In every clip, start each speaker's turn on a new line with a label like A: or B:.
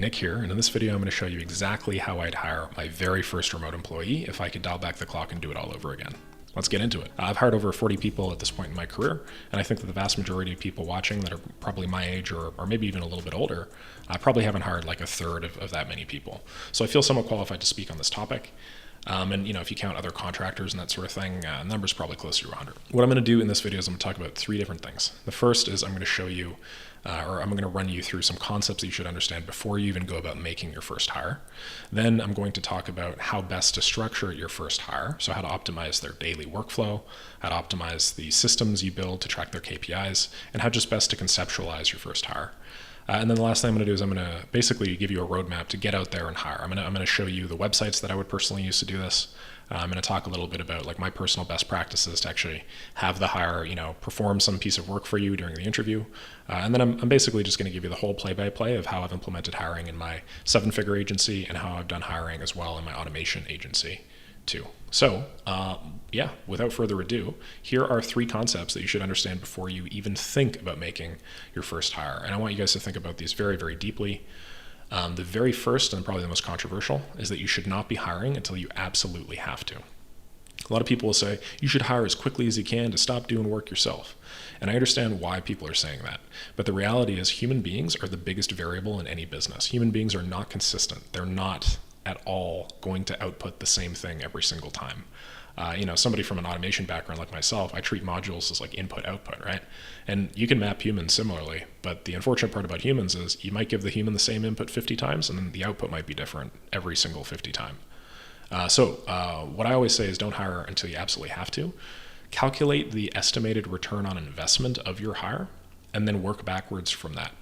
A: Nick here, and in this video I'm going to show you exactly how I'd hire my very first remote employee if I could dial back the clock and do it all over again. Let's get into it. I've hired over 40 people at this point in my career, and I think that the vast majority of people watching that are probably my age or maybe even a little bit older, I probably haven't hired like a third of that many people. So I feel somewhat qualified to speak on this topic. And if you count other contractors and that sort of thing, the number's probably closer to 100. What I'm going to do in this video is I'm going to talk about three different things. The first is I'm going to show you, or I'm going to run you through some concepts that you should understand before you even go about making your first hire. Then I'm going to talk about how best to structure your first hire, so how to optimize their daily workflow, how to optimize the systems you build to track their KPIs, and how just best to conceptualize your first hire. And then the last thing I'm going to do is I'm going to basically give you a roadmap to get out there and hire. I'm going to show you the websites that I would personally use to do this. I'm going to talk a little bit about like my personal best practices to actually have the hire, perform some piece of work for you during the interview. And then I'm basically just going to give you the whole play-by-play of how I've implemented hiring in my 7-figure agency and how I've done hiring as well in my automation agency too. So without further ado, here are 3 concepts that you should understand before you even think about making your first hire. And I want you guys to think about these very, very deeply. The very first and probably the most controversial is that you should not be hiring until you absolutely have to. A lot of people will say you should hire as quickly as you can to stop doing work yourself. And I understand why people are saying that. But the reality is human beings are the biggest variable in any business. Human beings are not consistent. They're not at all going to output the same thing every single time. Somebody from an automation background like myself, I treat modules as like input output, right? And you can map humans similarly, but the unfortunate part about humans is you might give the human the same input 50 times and then the output might be different every single 50 time. What I always say is don't hire until you absolutely have to. Calculate the estimated return on investment of your hire and then work backwards from that.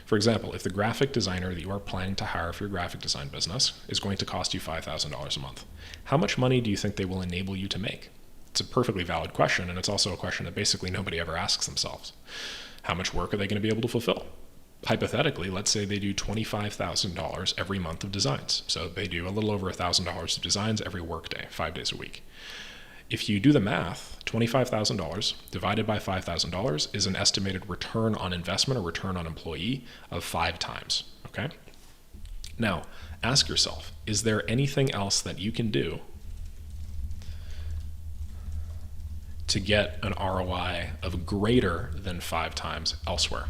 A: For example, if the graphic designer that you are planning to hire for your graphic design business is going to cost you $5,000 a month, how much money do you think they will enable you to make? It's a perfectly valid question, and it's also a question that basically nobody ever asks themselves. How much work are they going to be able to fulfill? Hypothetically, let's say they do $25,000 every month of designs. So they do a little over $1,000 of designs every workday, 5 days a week. If you do the math, $25,000 divided by $5,000 is an estimated return on investment or return on employee of 5 times, okay? Now, ask yourself, is there anything else that you can do to get an ROI of greater than 5 times elsewhere?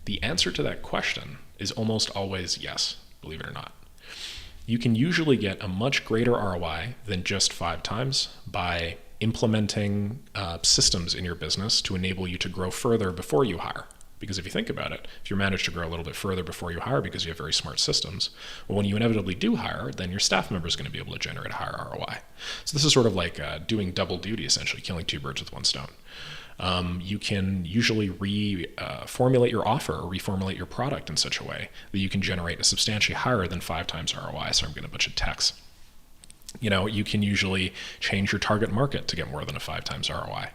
A: The answer to that question is almost always yes, believe it or not. You can usually get a much greater ROI than just 5 times by implementing systems in your business to enable you to grow further before you hire. Because if you think about it, if you manage to grow a little bit further before you hire because you have very smart systems, well, when you inevitably do hire, then your staff member is going to be able to generate a higher ROI. So this is sort of like doing double duty, essentially, killing 2 birds with 1 stone. You can usually reformulate your offer or reformulate your product in such a way that you can generate a substantially higher than 5 times ROI. So I'm getting a bunch of text. You can usually change your target market to get more than a 5 times ROI.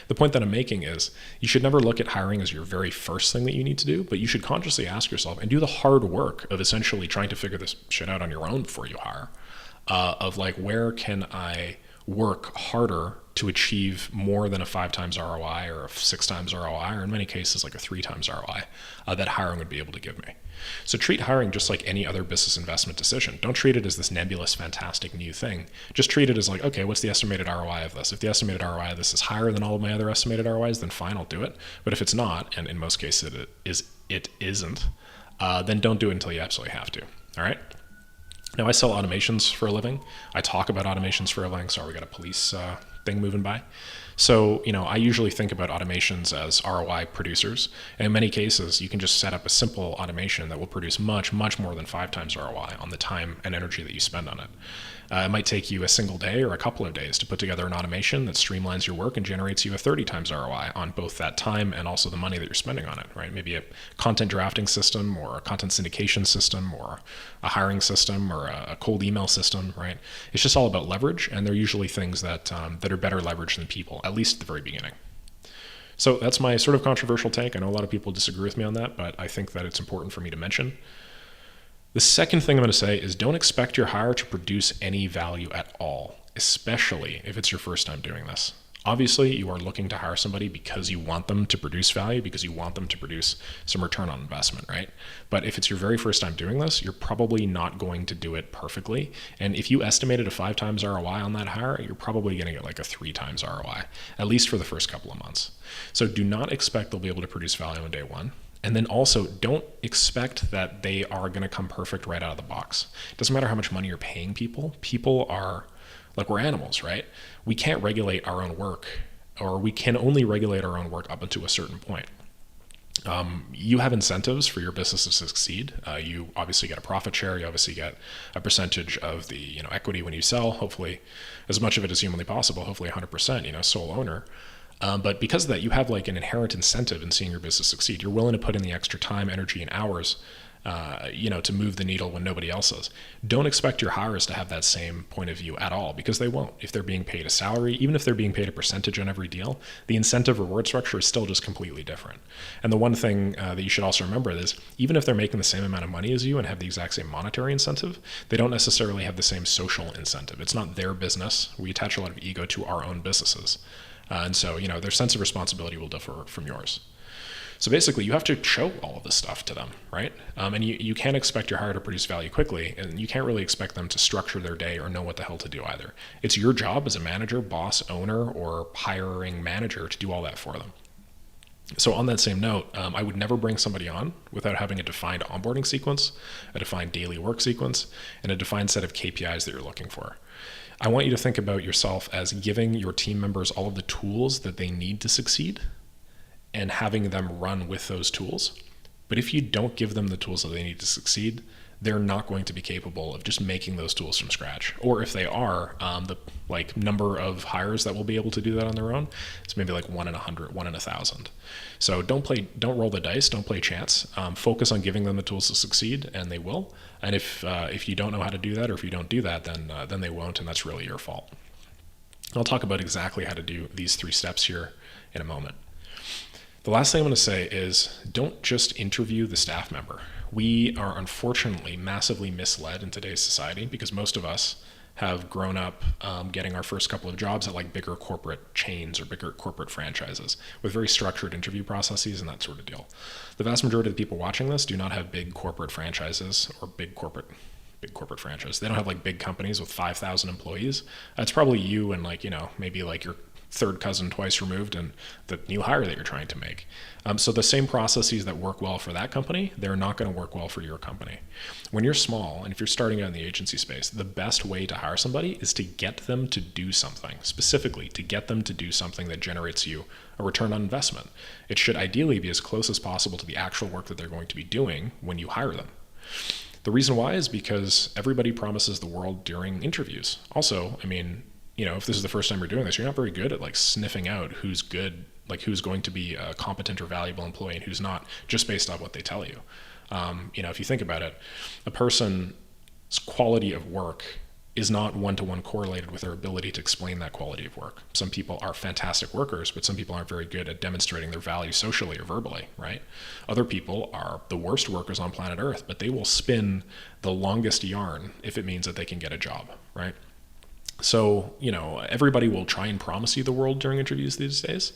A: The point that I'm making is you should never look at hiring as your very first thing that you need to do, but you should consciously ask yourself and do the hard work of essentially trying to figure this shit out on your own before you hire, of like, where can I work harder to achieve more than a 5 times ROI or a 6 times ROI, or in many cases like a 3 times ROI that hiring would be able to give me. So treat hiring just like any other business investment decision. Don't treat it as this nebulous, fantastic new thing. Just treat it as like, okay, what's the estimated ROI of this? If the estimated ROI of this is higher than all of my other estimated ROIs, then fine, I'll do it. But if it's not, and in most cases it isn't, then don't do it until you absolutely have to. All right? Now, I sell automations for a living. I talk about automations for a living. Sorry, we got a police thing moving by. So, I usually think about automations as ROI producers. And in many cases, you can just set up a simple automation that will produce much, much more than 5 times ROI on the time and energy that you spend on it. It might take you a single day or a couple of days to put together an automation that streamlines your work and generates you a 30 times ROI on both that time and also the money that you're spending on it, right? Maybe a content drafting system or a content syndication system or a hiring system or a cold email system, right? It's just all about leverage, and they're usually things that are better leveraged than people, at least at the very beginning. So that's my sort of controversial take. I know a lot of people disagree with me on that, but I think that it's important for me to mention. The second thing I'm going to say is don't expect your hire to produce any value at all, especially if it's your first time doing this. Obviously, you are looking to hire somebody because you want them to produce value, because you want them to produce some return on investment, right? But if it's your very first time doing this, you're probably not going to do it perfectly. And if you estimated a 5 times ROI on that hire, you're probably going to get like a 3 times ROI, at least for the first couple of months. So do not expect they'll be able to produce value on day one. And then also don't expect that they are going to come perfect right out of the box. It doesn't matter how much money you're paying people. People are like, we're animals, right? We can't regulate our own work, or we can only regulate our own work up until a certain point. You have incentives for your business to succeed. You obviously get a profit share. You obviously get a percentage of the equity when you sell. Hopefully, as much of it as humanly possible. Hopefully, 100%. Sole owner. But because of that, you have like an inherent incentive in seeing your business succeed. You're willing to put in the extra time, energy, and hours to move the needle when nobody else is. Don't expect your hires to have that same point of view at all, because they won't. If they're being paid a salary, even if they're being paid a percentage on every deal, the incentive reward structure is still just completely different. And the one thing that you should also remember is, even if they're making the same amount of money as you and have the exact same monetary incentive, they don't necessarily have the same social incentive. It's not their business. We attach a lot of ego to our own businesses. And so, their sense of responsibility will differ from yours. So basically, you have to show all of this stuff to them, right? And you can't expect your hire to produce value quickly, and you can't really expect them to structure their day or know what the hell to do either. It's your job as a manager, boss, owner, or hiring manager to do all that for them. So on that same note, I would never bring somebody on without having a defined onboarding sequence, a defined daily work sequence, and a defined set of KPIs that you're looking for. I want you to think about yourself as giving your team members all of the tools that they need to succeed and having them run with those tools. But if you don't give them the tools that they need to succeed, they're not going to be capable of just making those tools from scratch. Or if they are, the number of hires that will be able to do that on their own, it's maybe like 1 in 100, 1 in 1,000. So don't roll the dice, don't play chance. Focus on giving them the tools to succeed, and they will. And if you don't know how to do that, or if you don't do that, then they won't, and that's really your fault. I'll talk about exactly how to do these 3 steps here in a moment. The last thing I'm going to say is, don't just interview the staff member. We are unfortunately massively misled in today's society, because most of us have grown up getting our first couple of jobs at like bigger corporate chains or bigger corporate franchises with very structured interview processes and that sort of deal. The vast majority of the people watching this do not have big corporate franchises or big corporate franchise. They don't have like big companies with 5,000 employees. That's probably you and maybe like your third cousin twice removed and the new hire that you're trying to make. So the same processes that work well for that company, they're not going to work well for your company. When you're small, and if you're starting out in the agency space, the best way to hire somebody is to get them to do something, specifically to get them to do something that generates you a return on investment. It should ideally be as close as possible to the actual work that they're going to be doing when you hire them. The reason why is because everybody promises the world during interviews. Also, if this is the first time you're doing this, you're not very good at like sniffing out who's good, like who's going to be a competent or valuable employee and who's not, just based on what they tell you. If you think about it, a person's quality of work is not one-to-one correlated with their ability to explain that quality of work. Some people are fantastic workers, but some people aren't very good at demonstrating their value socially or verbally, right? Other people are the worst workers on planet Earth, but they will spin the longest yarn if it means that they can get a job, right? So, everybody will try and promise you the world during interviews these days,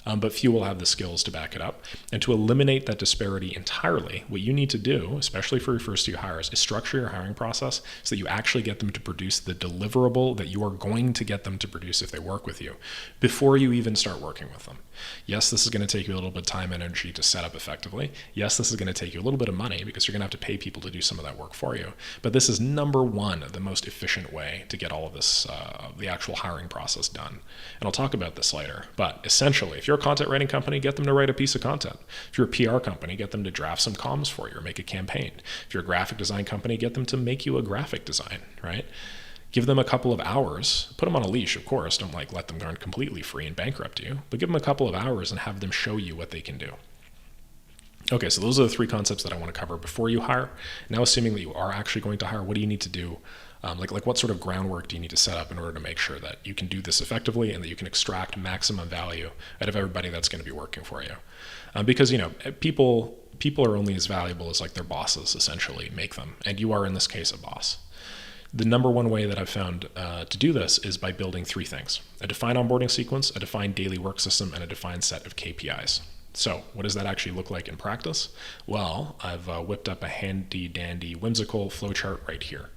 A: but few will have the skills to back it up. And to eliminate that disparity entirely, what you need to do, especially for your first few hires, is structure your hiring process so that you actually get them to produce the deliverable that you are going to get them to produce if they work with you before you even start working with them. Yes, this is going to take you a little bit of time and energy to set up effectively. Yes, this is going to take you a little bit of money because you're going to have to pay people to do some of that work for you. But this is number one, the most efficient way to get all of this, the actual hiring process done. And I'll talk about this later. But essentially, if you're a content writing company, get them to write a piece of content. If you're a PR company, get them to draft some comms for you or make a campaign. If you're a graphic design company, get them to make you a graphic design, right? Give them a couple of hours, put them on a leash, of course. Don't let them go completely free and bankrupt you, but give them a couple of hours and have them show you what they can do. Okay, so those are the 3 concepts that I want to cover before you hire. Now, assuming that you are actually going to hire, what do you need to do? What sort of groundwork do you need to set up in order to make sure that you can do this effectively and that you can extract maximum value out of everybody that's going to be working for you? Because, people are only as valuable as their bosses essentially make them. And you are, in this case, a boss. The number one way that I've found to do this is by building three things: a defined onboarding sequence, a defined daily work system, and a defined set of KPIs. So what does that actually look like in practice? Well, I've whipped up a handy dandy whimsical flowchart right here.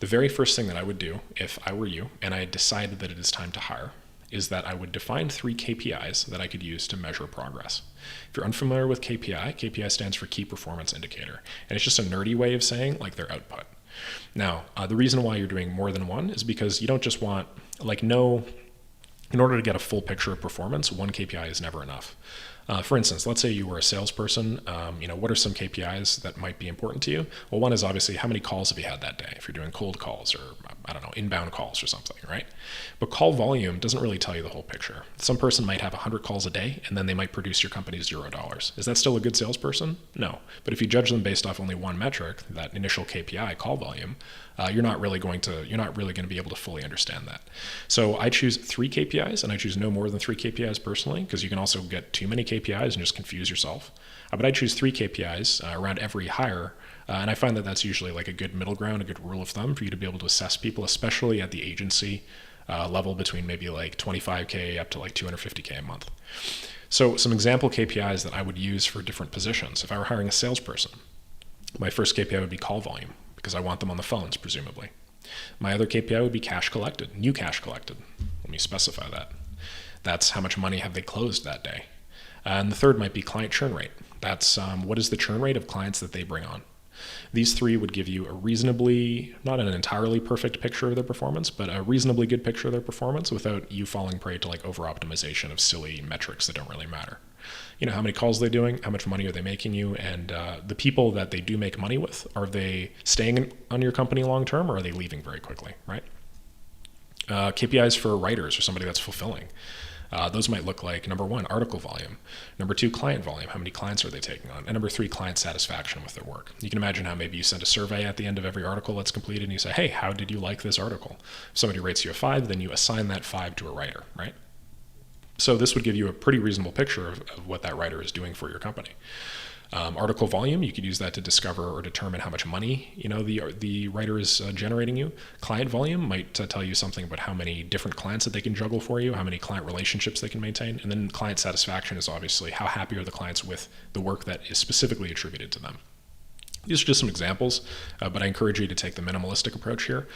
A: The very first thing that I would do if I were you and I had decided that it is time to hire is that I would define three KPIs that I could use to measure progress. If you're unfamiliar with KPI, KPI stands for Key Performance Indicator, and it's just a nerdy way of saying like their output. Now, the reason why you're doing more than one is because you don't just want, in order to get a full picture of performance, one KPI is never enough. For instance, let's say you were a salesperson. What are some KPIs that might be important to you? Well, one is obviously how many calls have you had that day, if you're doing cold calls or, inbound calls or something, right? But call volume doesn't really tell you the whole picture. Some person might have 100 calls a day, and then they might produce your company $0. Is that still a good salesperson? No. But if you judge them based off only one metric, that initial KPI, call volume, you're not really going to be able to fully understand that. So I choose three KPIs, and I choose no more than three KPIs personally, because you can also get too many KPIs and just confuse yourself. But I choose three KPIs around every hire, and I find that that's usually like a good middle ground, a good rule of thumb for you to be able to assess people, especially at the agency level between maybe like 25K up to like 250K a month. So some example KPIs that I would use for different positions. If I were hiring a salesperson, my first KPI would be call volume, because I want them on the phones, presumably. My other KPI would be cash collected, new cash collected. Let me specify that. That's how much money have they closed that day. And the third might be client churn rate. That's what is the churn rate of clients that they bring on. These three would give you a reasonably, not an entirely perfect picture of their performance, but a reasonably good picture of their performance without you falling prey to like over-optimization of silly metrics that don't really matter. How many calls are they doing, how much money are they making you, and the people that they do make money with, are they staying on your company long term, or are they leaving very quickly, right? KPIs for writers or somebody that's fulfilling. Those might look like, number one, article volume. Number two, client volume. How many clients are they taking on? And number three, client satisfaction with their work. You can imagine how maybe you send a survey at the end of every article that's completed and you say, hey, how did you like this article? If somebody rates you a 5, then you assign that 5 to a writer, right? So this would give you a pretty reasonable picture of what that writer is doing for your company. Article volume, you could use that to discover or determine how much money the writer is generating you. Client volume might tell you something about how many different clients that they can juggle for you, how many client relationships they can maintain. And then client satisfaction is obviously how happy are the clients with the work that is specifically attributed to them. These are just some examples, but I encourage you to take the minimalistic approach here.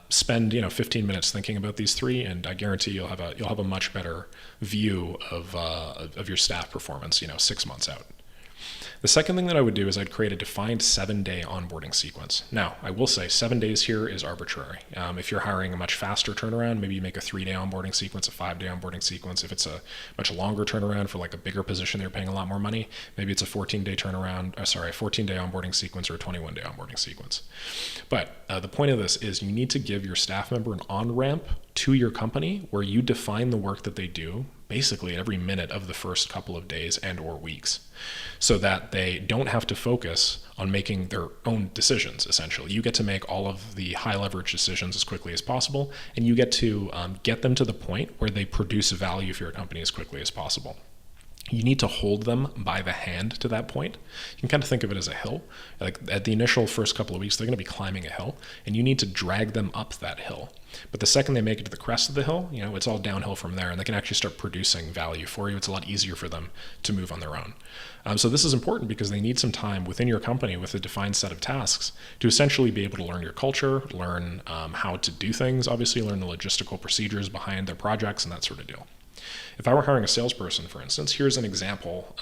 A: Spend 15 minutes thinking about these three, and I guarantee you'll have a much better view of your staff performance 6 months out. The second thing that I would do is I'd create a defined 7-day onboarding sequence. Now, I will say 7 days here is arbitrary. If you're hiring a much faster turnaround, maybe you make a 3-day onboarding sequence, a 5-day onboarding sequence. If it's a much longer turnaround for like a bigger position, they're paying a lot more money, maybe it's a 14-day onboarding sequence or a 21-day onboarding sequence. But the point of this is you need to give your staff member an on-ramp to your company where you define the work that they do basically every minute of the first couple of days and or weeks, so that they don't have to focus on making their own decisions. Essentially, you get to make all of the high leverage decisions as quickly as possible, and you get to get them to the point where they produce value for your company as quickly as possible. You need to hold them by the hand to that point. You can kind of think of it as a hill. Like at the initial first couple of weeks, they're going to be climbing a hill, and you need to drag them up that hill. But the second they make it to the crest of the hill, it's all downhill from there, and they can actually start producing value for you. It's a lot easier for them to move on their own. So this is important because they need some time within your company with a defined set of tasks to essentially be able to learn your culture, learn how to do things, obviously learn the logistical procedures behind their projects and that sort of deal. If I were hiring a salesperson, for instance, here's an example,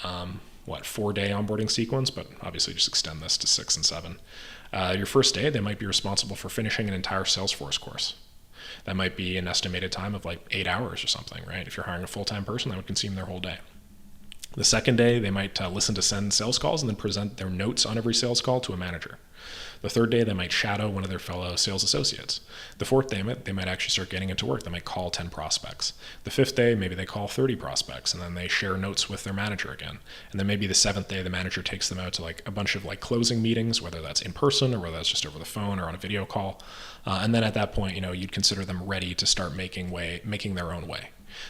A: 4-day onboarding sequence, but obviously just extend this to 6 and 7. Your first day, they might be responsible for finishing an entire Salesforce course. That might be an estimated time of like 8 hours or something, right? If you're hiring a full-time person, that would consume their whole day. The second day, they might listen to send sales calls and then present their notes on every sales call to a manager. The third day, they might shadow one of their fellow sales associates. The fourth day, they might actually start getting into work. They might call 10 prospects. The fifth day, maybe they call 30 prospects, and then they share notes with their manager again. And then maybe the seventh day, the manager takes them out to like a bunch of like closing meetings, whether that's in person or whether that's just over the phone or on a video call. And then at that point, you'd consider them ready to start making their own way.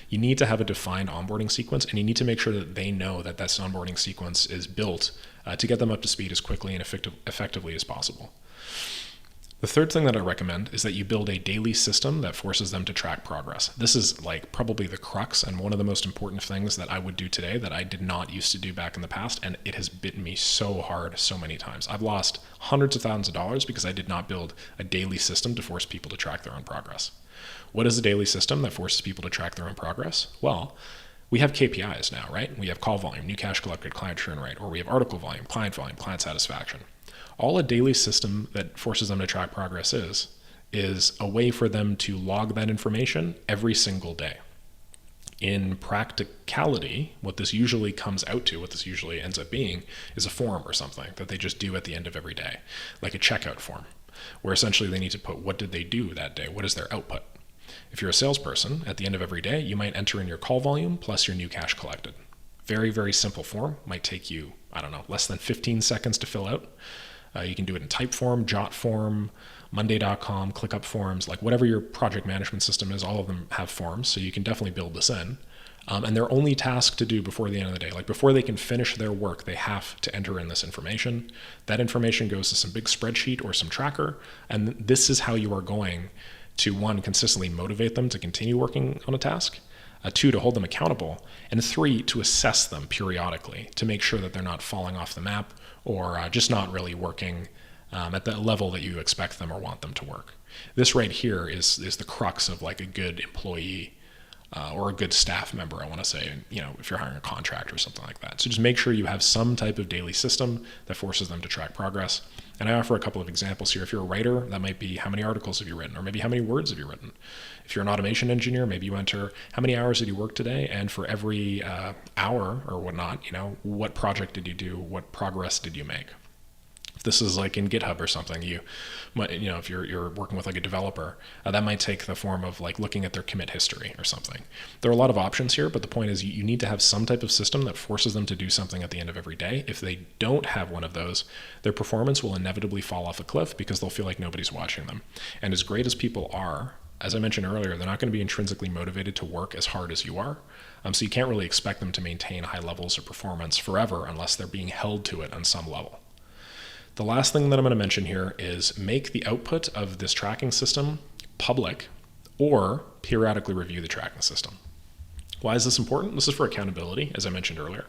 A: You need to have a defined onboarding sequence, and you need to make sure that they know that this onboarding sequence is built to get them up to speed as quickly and effectively as possible. The third thing that I recommend is that you build a daily system that forces them to track progress. This is like probably the crux and one of the most important things that I would do today that I did not used to do back in the past, and it has bitten me so hard so many times. I've lost hundreds of thousands of dollars because I did not build a daily system to force people to track their own progress. What is a daily system that forces people to track their own progress? Well, we have KPIs now, right? We have call volume, new cash collected, client churn rate, or we have article volume, client satisfaction. All a daily system that forces them to track progress is a way for them to log that information every single day. In practicality, what this usually comes out to, what this usually ends up being, is a form or something that they just do at the end of every day, like a checkout form, where essentially they need to put what did they do that day, what is their output. If you're a salesperson, at the end of every day, you might enter in your call volume plus your new cash collected. Very, very simple form, might take you, less than 15 seconds to fill out. You can do it in type form, jot form, monday.com, ClickUp forms, like whatever your project management system is, all of them have forms, so you can definitely build this in. And their only task to do before the end of the day, like before they can finish their work, they have to enter in this information. That information goes to some big spreadsheet or some tracker, and this is how you are going to, one, consistently motivate them to continue working on a task, two, to hold them accountable, and three, to assess them periodically to make sure that they're not falling off the map or just not really working at the level that you expect them or want them to work. This right here is the crux of like a good employee or a good staff member, I want to say, if you're hiring a contractor or something like that. So just make sure you have some type of daily system that forces them to track progress. And I offer a couple of examples here. If you're a writer, that might be how many articles have you written, or maybe how many words have you written. If you're an automation engineer, maybe you enter how many hours did you work today, and for every hour or whatnot, what project did you do, what progress did you make. If this is like in GitHub or something, if you're working with like a developer, that might take the form of like looking at their commit history or something. There are a lot of options here, but the point is you need to have some type of system that forces them to do something at the end of every day. If they don't have one of those, their performance will inevitably fall off a cliff because they'll feel like nobody's watching them. And as great as people are, as I mentioned earlier, they're not going to be intrinsically motivated to work as hard as you are. So you can't really expect them to maintain high levels of performance forever unless they're being held to it on some level. The last thing that I'm going to mention here is make the output of this tracking system public or periodically review the tracking system. Why is this important? This is for accountability, as I mentioned earlier.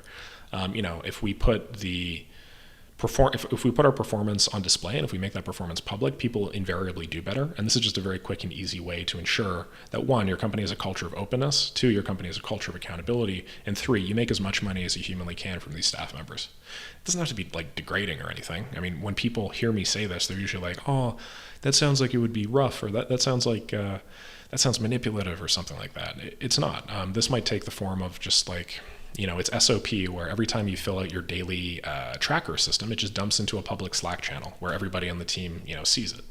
A: If we put if we put our performance on display and if we make that performance public, people invariably do better. And this is just a very quick and easy way to ensure that, one, your company has a culture of openness, two, your company has a culture of accountability, and three, you make as much money as you humanly can from these staff members. It doesn't have to be like degrading or anything. I mean, when people hear me say this, they're usually like, oh, that sounds like it would be rough, or that sounds like, that sounds manipulative or something like that. It's not. This might take the form of just like, it's SOP, where every time you fill out your daily tracker system, it just dumps into a public Slack channel where everybody on the team, sees it.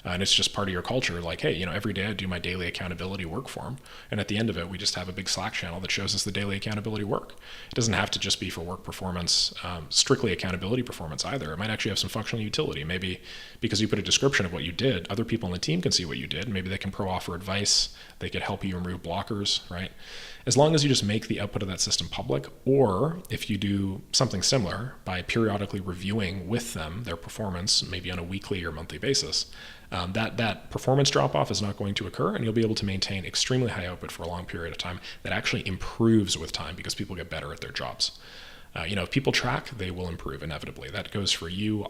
A: And it's just part of your culture. Like, hey, every day I do my daily accountability work form. And at the end of it, we just have a big Slack channel that shows us the daily accountability work. It doesn't have to just be for work performance, strictly accountability performance either. It might actually have some functional utility. Maybe because you put a description of what you did, other people on the team can see what you did. Maybe they can offer advice. They could help you remove blockers, right? As long as you just make the output of that system public, or if you do something similar by periodically reviewing with them their performance, maybe on a weekly or monthly basis, that performance drop-off is not going to occur, and you'll be able to maintain extremely high output for a long period of time that actually improves with time because people get better at their jobs. If people track, they will improve inevitably. That goes for you,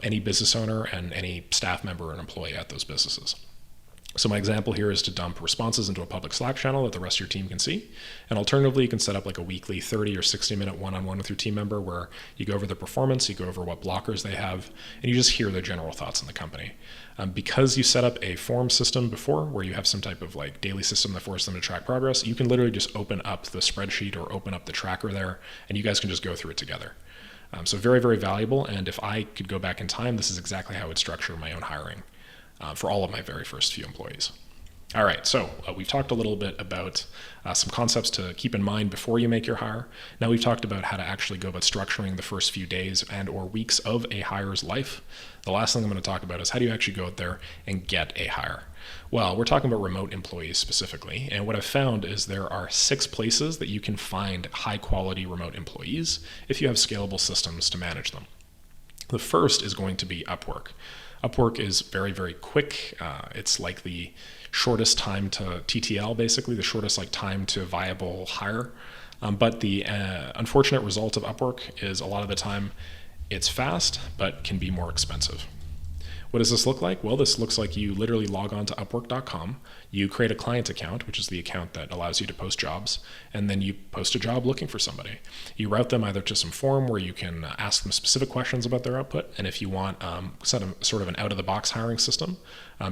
A: any business owner, and any staff member and employee at those businesses. So my example here is to dump responses into a public Slack channel that the rest of your team can see. And alternatively, you can set up like a weekly 30 or 60-minute one-on-one with your team member where you go over their performance, you go over what blockers they have, and you just hear their general thoughts on the company. Because you set up a form system before where you have some type of like daily system that forces them to track progress, you can literally just open up the spreadsheet or open up the tracker there, and you guys can just go through it together. So very, very valuable. And if I could go back in time, this is exactly how I would structure my own hiring for all of my very first few employees. All right, so we've talked a little bit about some concepts to keep in mind before you make your hire. Now we've talked about how to actually go about structuring the first few days and or weeks of a hire's life. The last thing I'm going to talk about is how do you actually go out there and get a hire? Well, we're talking about remote employees specifically, and what I've found is there are 6 places that you can find high quality remote employees if you have scalable systems to manage them. The first is going to be Upwork. Upwork is very, very quick. It's like the shortest time to TTL, basically, the shortest like time to viable hire. But the unfortunate result of Upwork is a lot of the time it's fast, but can be more expensive. What does this look like? Well, this looks like you literally log on to Upwork.com, you create a client account, which is the account that allows you to post jobs, and then you post a job looking for somebody. You route them either to some forum where you can ask them specific questions about their output, and if you want sort of an out-of-the-box hiring system,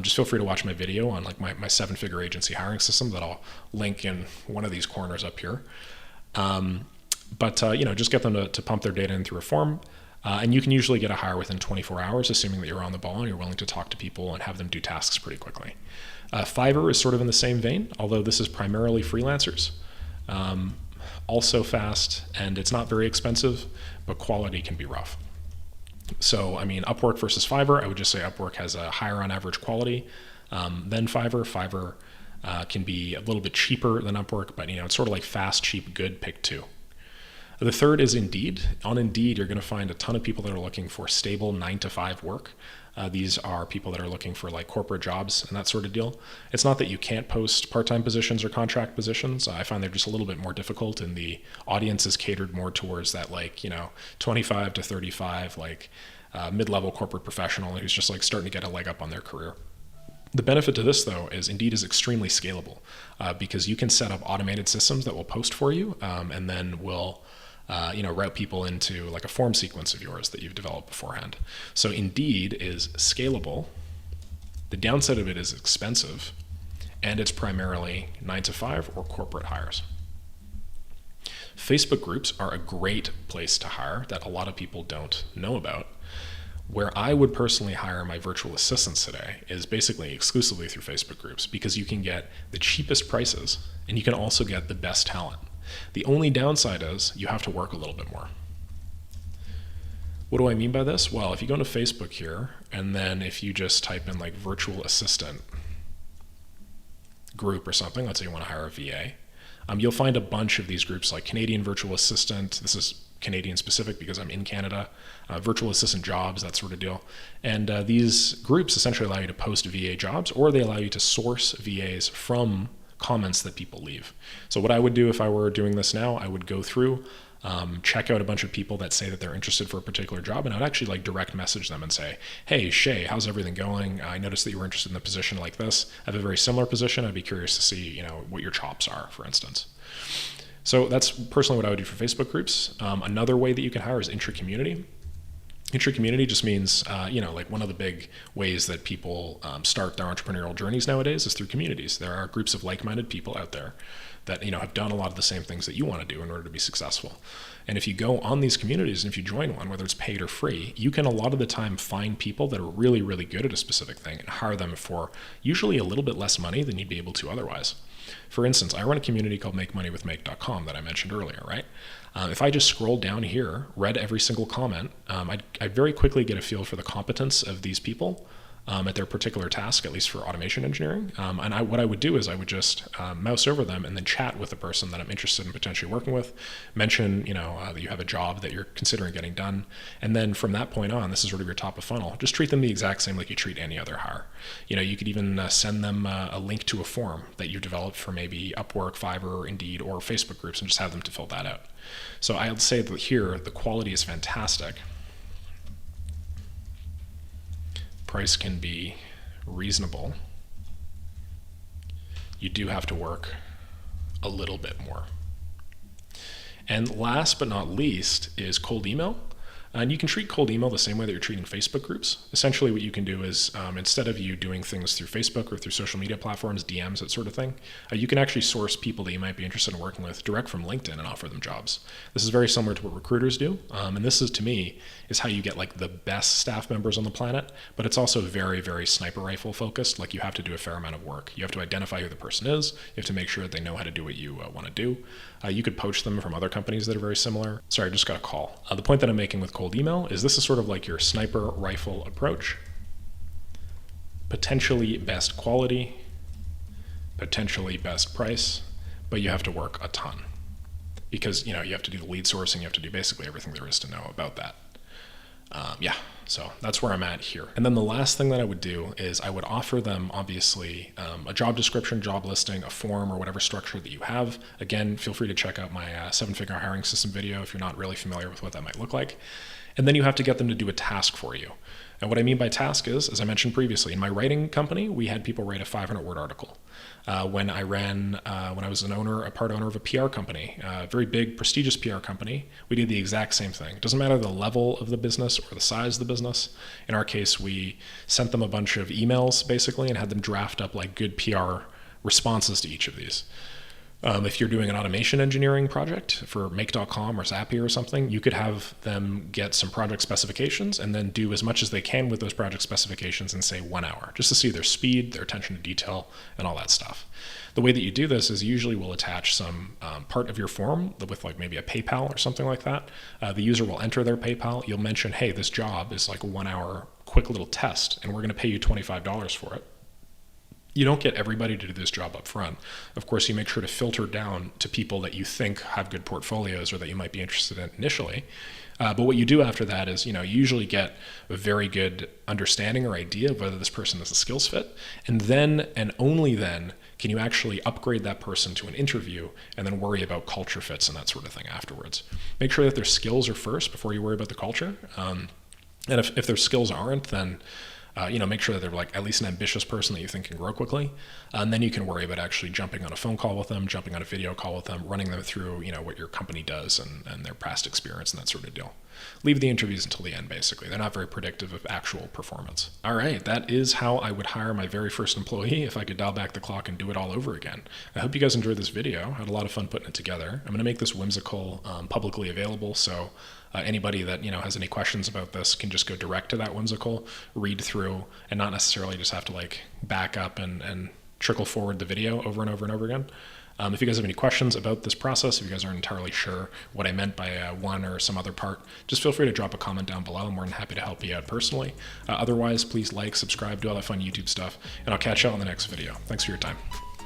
A: just feel free to watch my video on like my 7-figure agency hiring system that I'll link in one of these corners up here. Just get them to pump their data in through a form. And you can usually get a hire within 24 hours, assuming that you're on the ball and you're willing to talk to people and have them do tasks pretty quickly. Fiverr is sort of in the same vein, although this is primarily freelancers. Also fast, and it's not very expensive, but quality can be rough. So, Upwork versus Fiverr, I would just say Upwork has a higher on average quality than Fiverr. Fiverr can be a little bit cheaper than Upwork, but it's sort of like fast, cheap, good, pick two. The third is Indeed. On Indeed, you're going to find a ton of people that are looking for stable 9-to-5 work. These are people that are looking for like corporate jobs and that sort of deal. It's not that you can't post part-time positions or contract positions. I find they're just a little bit more difficult, and the audience is catered more towards that 25 to 35 mid-level corporate professional who's just like starting to get a leg up on their career. The benefit to this, though, is Indeed is extremely scalable because you can set up automated systems that will post for you and then will route people into like a form sequence of yours that you've developed beforehand. So Indeed is scalable. The downside of it is expensive, and it's primarily 9-to-5 or corporate hires. Facebook groups are a great place to hire that a lot of people don't know about. Where I would personally hire my virtual assistants today is basically exclusively through Facebook groups, because you can get the cheapest prices and you can also get the best talent. The only downside is you have to work a little bit more. What do I mean by this? Well, if you go to Facebook here, and then if you just type in like virtual assistant group or something, let's say you want to hire a VA, you'll find a bunch of these groups like Canadian Virtual Assistant. This is Canadian specific because I'm in Canada, virtual assistant jobs, that sort of deal. And these groups essentially allow you to post VA jobs, or they allow you to source VAs from comments that people leave. So what I would do if I were doing this now, I would go through, check out a bunch of people that say that they're interested for a particular job, and I would actually like direct message them and say, hey, Shay, how's everything going? I noticed that you were interested in a position like this. I have a very similar position. I'd be curious to see, what your chops are, for instance. So that's personally what I would do for Facebook groups. Another way that you can hire is intra-community. Intra-community just means, like one of the big ways that people start their entrepreneurial journeys nowadays is through communities. There are groups of like-minded people out there that, have done a lot of the same things that you want to do in order to be successful. And if you go on these communities and if you join one, whether it's paid or free, you can a lot of the time find people that are really, really good at a specific thing and hire them for usually a little bit less money than you'd be able to otherwise. For instance, I run a community called MakeMoneyWithMake.com that I mentioned earlier, right? If I just scrolled down here, read every single comment, I'd very quickly get a feel for the competence of these people at their particular task, at least for automation engineering. What I would do is I would just mouse over them and then chat with the person that I'm interested in potentially working with, mention, that you have a job that you're considering getting done. And then from that point on, this is sort of your top of funnel, just treat them the exact same like you treat any other hire. You could even send them a link to a form that you developed for maybe Upwork, Fiverr, Indeed, or Facebook groups, and just have them to fill that out. So I'd say that here, the quality is fantastic. Price can be reasonable. You do have to work a little bit more. And last but not least is cold email. And you can treat cold email the same way that you're treating Facebook groups. Essentially what you can do is instead of you doing things through Facebook or through social media platforms, DMs, that sort of thing, you can actually source people that you might be interested in working with direct from LinkedIn and offer them jobs. This is very similar to what recruiters do. And this is, to me, is how you get like the best staff members on the planet, but it's also very, very sniper rifle focused. Like you have to do a fair amount of work. You have to identify who the person is. You have to make sure that they know how to do what you want to do. You could poach them from other companies that are very similar. Sorry, I just got a call. The point that I'm making with cold email is this is sort of like your sniper rifle approach. Potentially best quality, potentially best price, but you have to work a ton because you have to do the lead sourcing, you have to do basically everything there is to know about that. Yeah, so that's where I'm at here. And then the last thing that I would do is I would offer them, obviously, a job description, job listing, a form, or whatever structure that you have. Again, feel free to check out my 7-figure hiring system video if you're not really familiar with what that might look like. And then you have to get them to do a task for you. And what I mean by task is, as I mentioned previously, in my writing company, we had people write a 500-word article. When I was a part owner of a PR company, a very big, prestigious PR company, we did the exact same thing. It doesn't matter the level of the business or the size of the business. In our case, we sent them a bunch of emails, basically, and had them draft up like good PR responses to each of these. If you're doing an automation engineering project for Make.com or Zapier or something, you could have them get some project specifications and then do as much as they can with those project specifications in, say, 1 hour, just to see their speed, their attention to detail, and all that stuff. The way that you do this is usually we'll attach some part of your form with like maybe a PayPal or something like that. The user will enter their PayPal. You'll mention, hey, this job is like a 1 hour quick little test, and we're going to pay you $25 for it. You don't get everybody to do this job up front. Of course, you make sure to filter down to people that you think have good portfolios or that you might be interested in initially. But what you do after that is, you usually get a very good understanding or idea of whether this person is a skills fit. And then, and only then, can you actually upgrade that person to an interview and then worry about culture fits and that sort of thing afterwards. Make sure that their skills are first before you worry about the culture. And if their skills aren't, then make sure that they're like at least an ambitious person that you think can grow quickly. And then you can worry about actually jumping on a phone call with them, jumping on a video call with them, running them through, what your company does and their past experience and that sort of deal. Leave the interviews until the end, basically. They're not very predictive of actual performance. All right, that is how I would hire my very first employee if I could dial back the clock and do it all over again. I hope you guys enjoyed this video. I had a lot of fun putting it together. I'm going to make this Whimsical publicly available, so anybody that has any questions about this can just go direct to that Whimsical, read through, and not necessarily just have to like back up and trickle forward the video over and over and over again. If you guys have any questions about this process, if you guys aren't entirely sure what I meant by one or some other part, just feel free to drop a comment down below. I'm more than happy to help you out personally. Otherwise, please like, subscribe, do all that fun YouTube stuff, and I'll catch you on the next video. Thanks for your time.